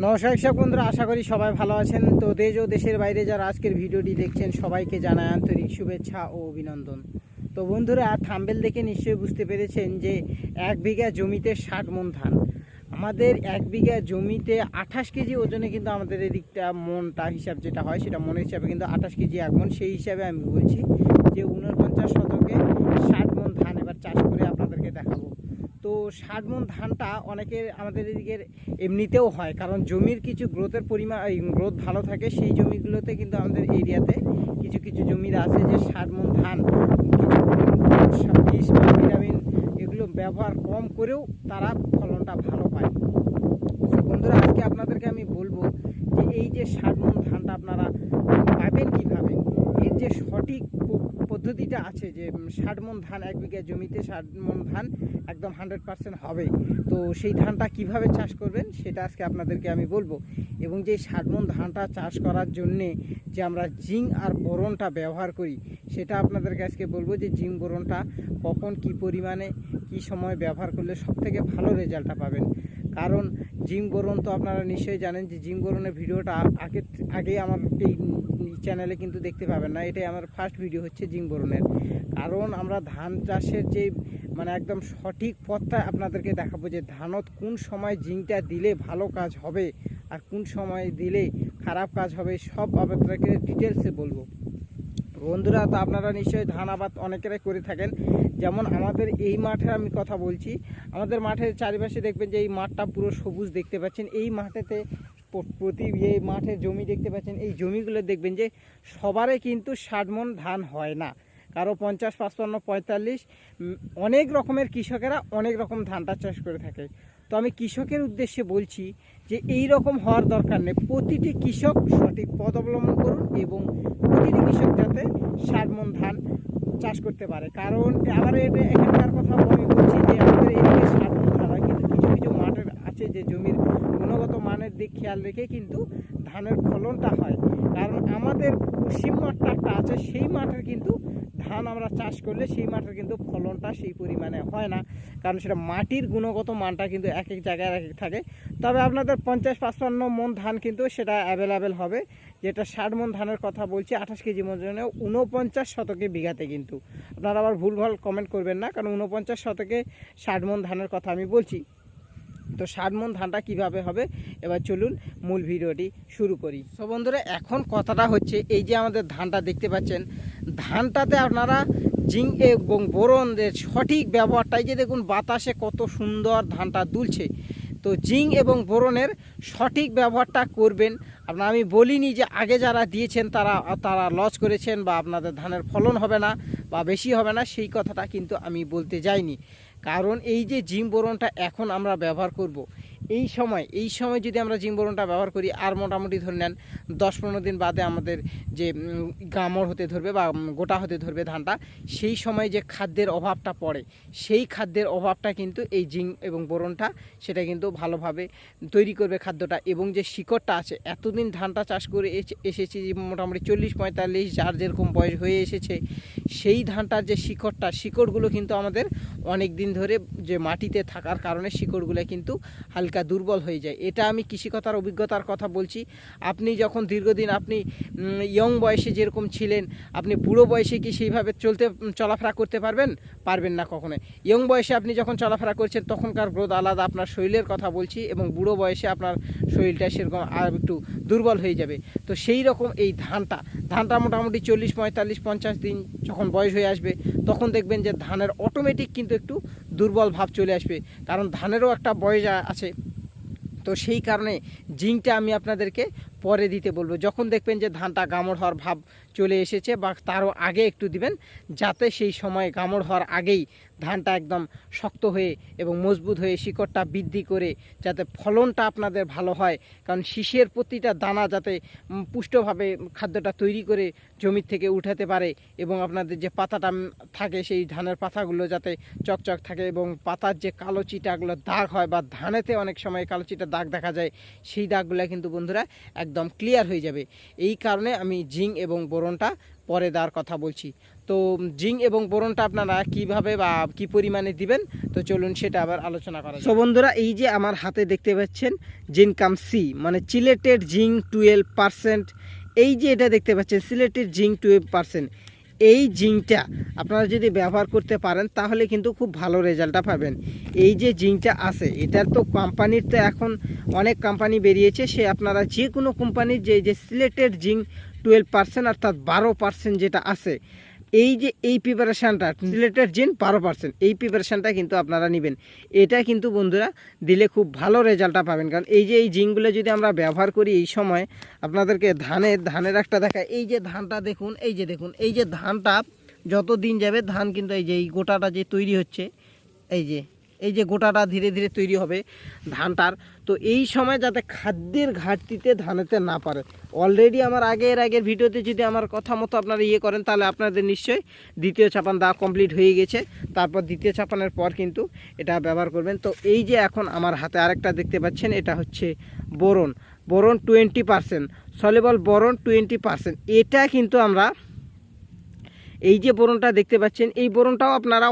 নমস্কার কৃষক বন্ধুরা, আশা করি সবাই ভালো আছেন। তো দেশ ও দেশের বাইরে যারা আজকের ভিডিওটি দেখছেন সবাইকে জানাই আন্তরিক শুভেচ্ছা ও অভিনন্দন। তো বন্ধুরা, থাম্বনেল দেখে নিশ্চয়ই বুঝতে পেরেছেন যে 1 বিঘা জমিতে 60 মণ ধান। আমাদের 1 বিঘা জমিতে 28 কেজি ওজনে কিন্তু আমাদের এদিকটা মনটা হিসাব যেটা হয় সেটা মনের হিসাবে কিন্তু 28 কেজি 1 মণ। সেই হিসাবে আমি বলছি যে 49 শতকে 60 মণ ধান এবার চাষ করে আপনাদেরকে দেখাবো। তো 60 মণ ধানটা অনেকের আমাদের এদিকের এমনিতেও হয়, কারণ জমির কিছু গ্রোথের পরিমাণ গ্রোথ ভালো থাকে। সেই জমিগুলোতে কিন্তু আমাদের এরিয়াতে কিছু কিছু জমির আছে যে 60 মণ ধান কিছু বিষ বা ভিটামিন এগুলো ব্যবহার কম করেও তারা ফলনটা ভালো পায়। তো বন্ধুরা, আজকে আপনাদেরকে আমি বলবো যে এই যে 60 মণ ধানটা আপনারা পাবেন কীভাবে, এর যে সঠিক পদ্ধতিটা আছে যে 60 মণ ধান 1 বিঘা জমিতে 60 মণ ধান একদম 100% হবে। তো সেই ধানটা কিভাবে চাষ করবেন সেটা আজকে আপনাদেরকে আমি বলবো। এবং যে 60 মণ ধানটা চাষ করার জন্যে যে আমরা জিঙ্ক আর বোরনটা ব্যবহার করি সেটা আপনাদেরকে আজকে বলবো যে জিঙ্ক বোরনটা কখন কি পরিমাণে কি সময় ব্যবহার করলে সবথেকে ভালো রেজাল্টটা পাবেন। কারণ জিঙ্ক বোরন তো আপনারা নিশ্চয়ই জানেন যে জিঙ্ক বোরনের ভিডিওটা আগে আমার এই চ্যানেলে কিন্তু দেখতে পাবেন না। এটাই আমার ফার্স্ট ভিডিও হচ্ছে জিঙ্ক বোরনের। কারণ আমরা ধান চাষের যে একদম সঠিক পথটা আপনাদেরকে দেখাবো যে ধানত কোন সময় জিঙ্কটা দিলে ভালো কাজ হবে আর কোন সময় দিলে খারাপ কাজ হবে, সব আপনাদেরকে ডিটেলসে বলবো। বন্ধুরা, তো আপনারা নিশ্চয়ই ধান আবাদ অনেকেরাই করে থাকেন। যেমন আমাদের এই মাঠে আমি কথা বলছি, আমাদের মাঠের চারিপাশে দেখবেন যে এই মাঠটা পুরো সবুজ দেখতে পাচ্ছেন। এই মাঠেতে এই মাঠের জমি দেখতে পাচ্ছেন, এই জমিগুলো দেখবেন যে সবারই কিন্তু 60 মণ ধান হয় না, কারো 50, 55, 45। অনেক রকমের কৃষকেরা অনেক রকম ধানটা চাষ করে থাকে। তো আমি কৃষকের উদ্দেশ্যে বলছি যে এই রকম হওয়ার দরকার নেই। প্রতিটি কৃষক সঠিক পথ অবলম্বন করুন এবং প্রতিটি কৃষক যাতে 60 মণ ধান চাষ করতে পারে। কারণ আবার এখানকার কথা আমি বলছি যে আমাদের এদিকে 60 মণ ধান হয়, কিন্তু কিছু কিছু মাঠের আছে যে জমির গুণগত মানের দিক খেয়াল রেখে কিন্তু ধানের ফলনটা হয়। কারণ আমাদের পশ্চিম মাঠটা একটা আছে, সেই মাঠের কিন্তু ধান আমরা চাষ করলে সেই মাঠের কিন্তু ফলনটা সেই পরিমাণে হয় না, কারণ সেটা মাটির গুণগত মানটা কিন্তু এক এক জায়গায় এক এক থাকে। তবে আপনাদের 50, 55 মণ ধান কিন্তু সেটা অ্যাভেলেবেল হবে। যেটা 60 মণ ধানের কথা বলছি 28 কেজি ওজনে 49 শতকে বিঘাতে, কিন্তু আপনারা আবার ভুলভাল কমেন্ট করবেন না, কারণ 49 শতকে 60 মণ ধানের কথা আমি বলছি। তো 60 মণ ধানটা কিভাবে হবে এবার চলুন মূল ভিডিওটি শুরু করি। তো বন্ধুরা, এখন কথাটা হচ্ছে এই যে আমাদের ধানটা দেখতে পাচ্ছেন, ধানটাতে আপনারা জিঙ্ক এবং বোরনের সঠিক ব্যবহারটাই যে দেখুন বাতাসে কত সুন্দর ধানটা দুলছে। তো জিঙ্ক এবং বোরনের সঠিক ব্যবহারটা করবেন। আপনার আমি বলিনি যে আগে যারা দিয়েছেন তারা লস করেছেন বা আপনাদের ধানের ফলন হবে না বা বেশি হবে না, সেই কথাটা কিন্তু আমি বলতে যাইনি। কারণ এই যে জিঙ্ক বোরনটা এখন আমরা ব্যবহার করব, এই সময় যদি আমরা জিঙ্ক বোরনটা ব্যবহার করি আর মোটামুটি ধরে নেন 10-15 দিন বাদে আমাদের যে গামড় হতে ধরবে বা গোটা হতে ধরবে ধানটা, সেই সময় যে খাদ্যের অভাবটা পড়ে, সেই খাদ্যের অভাবটা কিন্তু এই জিঙ্ক এবং বোরনটা সেটা কিন্তু ভালোভাবে তৈরি করবে খাদ্যটা। এবং যে শিকড়টা আছে, এতদিন ধানটা চাষ করে এসেছি যে মোটামুটি 40-45 যার যেরকম বয়স হয়ে এসেছে, সেই ধানটার যে শিকড়গুলো কিন্তু আমাদের অনেক দিন ধরে যে মাটিতে থাকার কারণে শিকড়গুলো কিন্তু হালকা দুর্বল হয়ে যায়। এটা আমি কৃষিকতার অভিজ্ঞতার কথা বলছি। আপনি যখন দীর্ঘদিন আপনি ইয়ং বয়সে যেরকম ছিলেন, আপনি বুড়ো বয়সে কি সেইভাবে চলাফেরা করতে পারবেন না কখনোই। ইয়ং বয়সে আপনি যখন চলাফেরা করছেন তখনকার গ্রোথ আলাদা, আপনার শরীরের কথা বলছি, এবং বুড়ো বয়সে আপনার শরীরটা সেরকম আর একটু দুর্বল হয়ে যাবে। তো সেই রকম এই ধানটা মোটামুটি 40-45-50 দিন যখন বয়স হয়ে আসবে, তখন দেখবেন যে ধানের অটোমেটিক কিন্তু একটু দুর্বল ভাব চলে আসবে, কারণ ধানেরও একটা বয়স আছে। তো সেই কারণে জিঙ্কটা আমি আপনাদেরকে পরে দিতে বলবো, যখন দেখবেন যে ধানটা গামড় হওয়ার ভাব চলে এসেছে বা তারও আগে একটু দিবেন, যাতে সেই সময় গামড় হওয়ার আগেই ধানটা একদম শক্ত হয়ে এবং মজবুত হয়ে শিকড়টা বৃদ্ধি করে যাতে ফলনটা আপনাদের ভালো হয়। কারণ শীষের প্রতিটা দানা যাতে পুষ্টভাবে খাদ্যটা তৈরি করে জমির থেকে উঠাতে পারে, এবং আপনাদের যে পাতাটা থাকে সেই ধানের পাতাগুলো যাতে চকচক থাকে, এবং পাতার যে কালো চিটাগুলো দাগ হয় বা ধানেতে অনেক সময় কালো চিটা দাগ দেখা যায়, সেই দাগগুলো কিন্তু বন্ধুরা একদম ক্লিয়ার হয়ে যাবে। এই কারণে আমি জিঙ্ক এবং বোরনটা পরে দেওয়ার কথা বলছি। তো জিঙ্ক এবং বোরনটা আপনারা কিভাবে বা কি পরিমাণে দিবেন, তো চলুন সেটা আবার আলোচনা করা যাক। সো বন্ধুরা, এই যে আমার হাতে দেখতে পাচ্ছেন জিনকাম সি মানে সিলেটেড জিঙ্ক 12%, এই যে এটা দেখতে পাচ্ছেন সিলেটেড জিঙ্ক 12%, এই জিঙ্কটা আপনারা যদি ব্যবহার করতে পারেন তাহলে কিন্তু খুব ভালো রেজাল্টটা পাবেন। এই যে জিঙ্কটা আছে, এটার তো কোম্পানির তো এখন অনেক কোম্পানি বেরিয়েছে, সে আপনারা যে কোনো কোম্পানির যে সিলেটেড জিঙ্ক 12% অর্থাৎ 12% যেটা আছে, এই যে এই প্রিপারেশানটা সিলেটেড জিঙ্ক 12%, এই প্রিপারেশানটা কিন্তু আপনারা নেবেন। এটা কিন্তু বন্ধুরা দিলে খুব ভালো রেজাল্টটা পাবেন, কারণ এই যে এই জিঙ্কগুলো যদি আমরা ব্যবহার করি এই সময় আপনাদেরকে ধানের একটা দেখায়। এই যে ধানটা দেখুন, এই যে ধানটা যত দিন যাবে ধান কিন্তু এই যে এই গোটাটা যে তৈরি হচ্ছে, এই যে গোটাটা ধীরে ধীরে তৈরি হবে ধানটার, তো এই সময় যাতে খাদ্যের ঘাটতিতে ধানেতে না পারে। অলরেডি আমার আগের ভিডিওতে যদি আমার কথা মতো আপনারা করেন তাহলে আপনাদের নিশ্চয়ই দ্বিতীয় চাপান দেওয়া কমপ্লিট হয়ে গেছে। তারপর দ্বিতীয় চাপানের পর কিন্তু এটা ব্যবহার করবেন। তো এই যে এখন আমার হাতে আরেকটা দেখতে পাচ্ছেন, এটা হচ্ছে বোরন 20%, সলিবল বোরন 20%। এটা কিন্তু আমরা এই যে বোরনটা দেখতে পাচ্ছেন, এই বোরনটাও আপনারা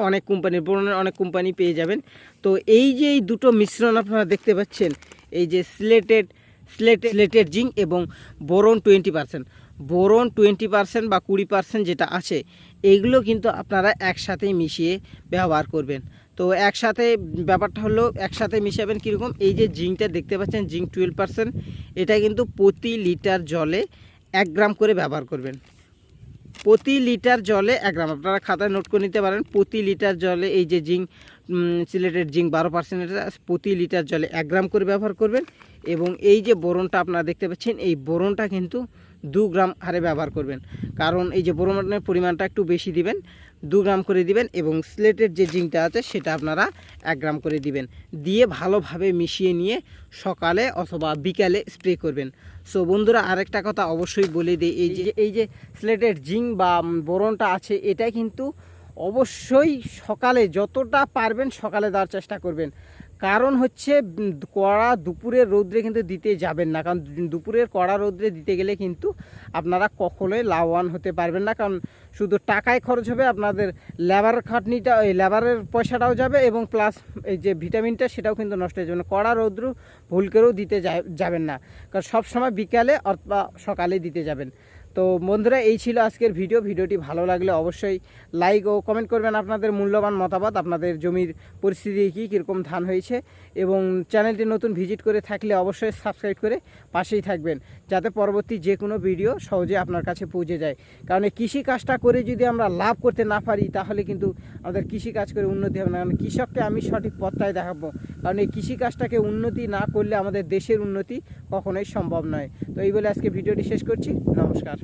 বোরনের অনেক কোম্পানি পেয়ে যাবেন। তো এই যে এই দুটো মিশ্রণ আপনারা দেখতে পাচ্ছেন, এই যে সিলেটেড জিঙ্ক এবং বোরন 20%, বোরন 20% বা 20% যেটা আছে, এইগুলো কিন্তু আপনারা একসাথেই মিশিয়ে ব্যবহার করবেন। তো একসাথে ব্যাপারটা হলো একসাথে মিশাবেন কীরকম, এই যে জিঙ্কটা দেখতে পাচ্ছেন জিঙ্ক 12%, এটা কিন্তু প্রতি লিটার জলে 1 গ্রাম করে ব্যবহার করবেন। প্রতি লিটার জলে 1 গ্রাম, আপনারা খাতায় নোট করে নিতে পারেন। প্রতি লিটার জলে এই যে জিঙ্ক সিলেটেড জিঙ্ক 12% প্রতি লিটার জলে 1 গ্রাম করে ব্যবহার করবেন। এবং এই যে বোরনটা আপনারা দেখতে পাচ্ছেন, এই বোরনটা কিন্তু 2 গ্রাম হারে ব্যবহার করবেন, কারণ এই যে বোরনের পরিমাণটা একটু বেশি দিবেন, 2 গ্রাম করে দিবেন। এবং সিলেটের যে জিঙ্কটা আছে সেটা আপনারা 1 গ্রাম করে দিবেন, দিয়ে ভালোভাবে মিশিয়ে নিয়ে সকালে অথবা বিকালে স্প্রে করবেন। সো বন্ধুরা, আরেকটা কথা অবশ্যই বলে দিই, এই যে সিলেটেড জিঙ্ক বা বোরনটা আছে, এটা কিন্তু অবশ্যই সকালে যতটা পারবেন সকালে দেওয়ার চেষ্টা করবেন। কারণ হচ্ছে কড়া দুপুরের রৌদ্রে কিন্তু দিতে যাবেন না, কারণ দুপুরের কড়া রৌদ্রে দিতে গেলে কিন্তু আপনারা কখনোই লাভবান হতে পারবেন না, কারণ শুধু টাকায় খরচ হবে, আপনাদের লেবার খাটনিটা ওই লেবারের পয়সাটাও যাবে এবং প্লাস এই যে ভিটামিনটা সেটাও কিন্তু নষ্ট হয়ে যাবে। কড়া রৌদ্র ভুল করেও দিতে যাবেন না, কারণ সবসময় বিকালে অথবা সকালে দিতে যাবেন। তো বন্ধুরা, এই ছিল আজকের ভিডিওটি ভালো লাগলে অবশ্যই লাইক ও কমেন্ট করবেন আপনাদের মূল্যবান মতামত, আপনাদের জমির পরিস্থিতি কীরকম ধান হয়েছে। এবং চ্যানেলটি নতুন ভিজিট করে থাকলে অবশ্যই সাবস্ক্রাইব করে পাশেই থাকবেন, যাতে পরবর্তী যে কোনো ভিডিও সহজে আপনার কাছে পৌঁছে যায়। কারণ এই কৃষিকাজটা করে যদি আমরা লাভ করতে না পারি তাহলে কিন্তু আমাদের কৃষিকাজ করে উন্নতি হবে না। কারণ কৃষককে আমি সঠিক পথটাই দেখাবো, কারণ এই কৃষিকাজটাকে উন্নতি না করলে আমাদের দেশের উন্নতি কখনোই সম্ভব নয়। তো এই বলে আজকে ভিডিওটি শেষ করছি। নমস্কার।